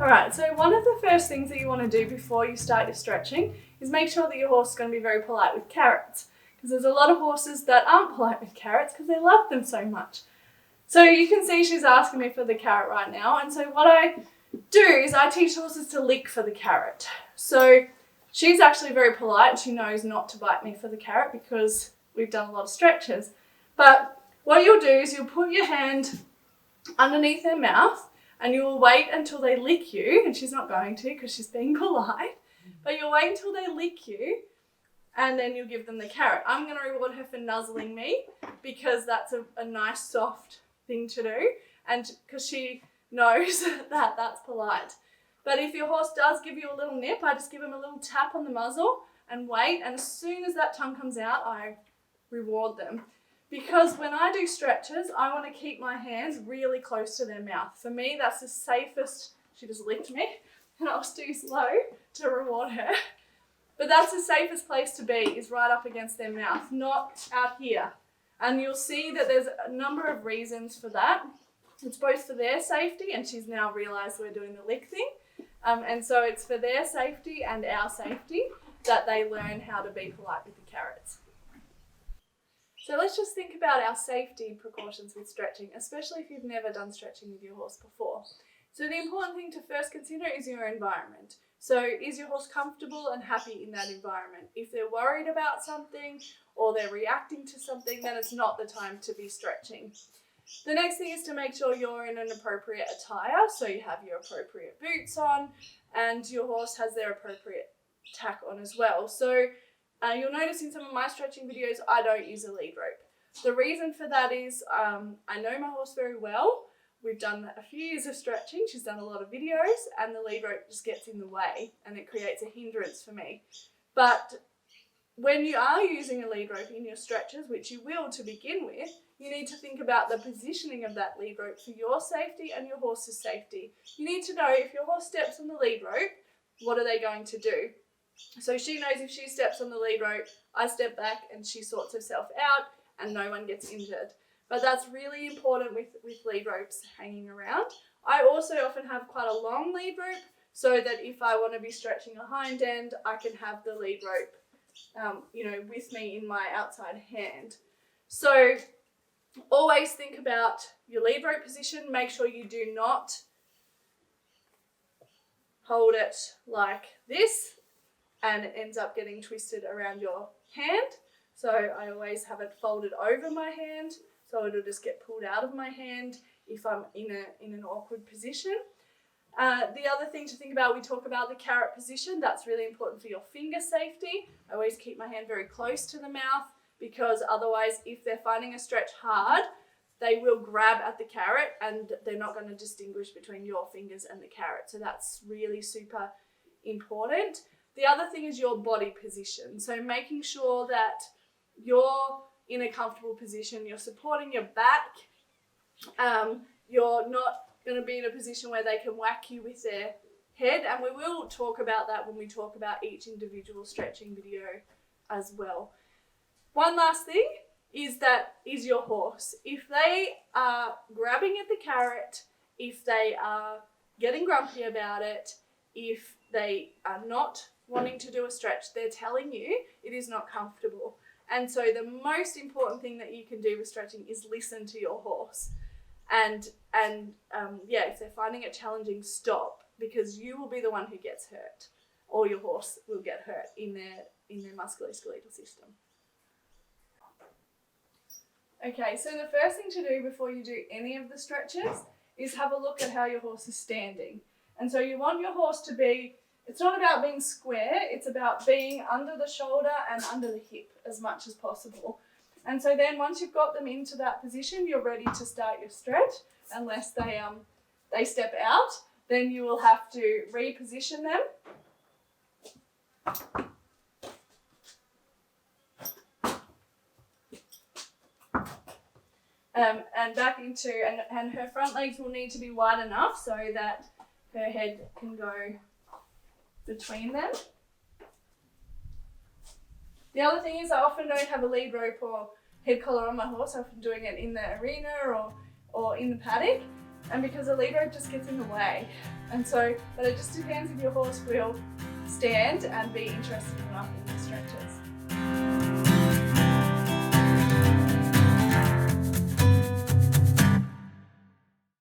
Alright, so one of the first things that you want to do before you start your stretching is make sure that your horse is going to be very polite with carrots. Because there's a lot of horses that aren't polite with carrots because they love them so much. So you can see she's asking me for the carrot right now. And so what I do is I teach horses to lick for the carrot. So she's actually very polite and she knows not to bite me for the carrot because we've done a lot of stretches. But what you'll do is you'll put your hand underneath their mouth and you will wait until they lick you, and she's not going to because she's being polite, but you'll wait until they lick you and then you'll give them the carrot. I'm going to reward her for nuzzling me because that's a nice soft thing to do, and because she knows that that's polite. But if your horse does give you a little nip, I just give him a little tap on the muzzle and wait, and as soon as that tongue comes out, I reward them. Because when I do stretches, I want to keep my hands really close to their mouth. For me, that's the safest. She just licked me and I was too slow to reward her. But that's the safest place to be, is right up against their mouth, not out here. And you'll see that there's a number of reasons for that. It's both for their safety, and she's now realised we're doing the lick thing. And so it's for their safety and our safety that they learn how to be polite with the carrots. So let's just think about our safety precautions with stretching, especially if you've never done stretching with your horse before. So the important thing to first consider is your environment. So is your horse comfortable and happy in that environment? If they're worried about something or they're reacting to something, then it's not the time to be stretching. The next thing is to make sure you're in an appropriate attire. So you have your appropriate boots on and your horse has their appropriate tack on as well. So you'll notice in some of my stretching videos, I don't use a lead rope. The reason for that is I know my horse very well. We've done a few years of stretching. She's done a lot of videos and the lead rope just gets in the way and it creates a hindrance for me. But when you are using a lead rope in your stretches, which you will to begin with, you need to think about the positioning of that lead rope for your safety and your horse's safety. You need to know if your horse steps on the lead rope, what are they going to do? So she knows if she steps on the lead rope, I step back and she sorts herself out and no one gets injured. But that's really important with lead ropes hanging around. I also often have quite a long lead rope so that if I want to be stretching a hind end, I can have the lead rope with me in my outside hand. So always think about your lead rope position. Make sure you do not hold it like this and it ends up getting twisted around your hand. So I always have it folded over my hand so it'll just get pulled out of my hand if I'm in an awkward position. The other thing to think about, we talk about the carrot position. That's really important for your finger safety. I always keep my hand very close to the mouth because otherwise if they're finding a stretch hard, they will grab at the carrot and they're not going to distinguish between your fingers and the carrot. So that's really super important. The other thing is your body position. So making sure that you're in a comfortable position, you're supporting your back, you're not going to be in a position where they can whack you with their head. And we will talk about that when we talk about each individual stretching video as well. One last thing is your horse. If they are grabbing at the carrot, if they are getting grumpy about it, if they are not wanting to do a stretch, they're telling you it is not comfortable. And so the most important thing that you can do with stretching is listen to your horse. And if they're finding it challenging, stop, because you will be the one who gets hurt, or your horse will get hurt in their musculoskeletal system. Okay, so the first thing to do before you do any of the stretches is have a look at how your horse is standing. And so you want your horse to be, it's not about being square, it's about being under the shoulder and under the hip as much as possible. And so then once you've got them into that position, you're ready to start your stretch. Unless they step out, then you will have to reposition them. And back into, and her front legs will need to be wide enough so that her head can go between them. The other thing is I often don't have a lead rope or head collar on my horse. I'm often doing it in the arena or in the paddock. and because a leader just gets in the way. And so, but it just depends if your horse will stand and be interested enough in the stretches.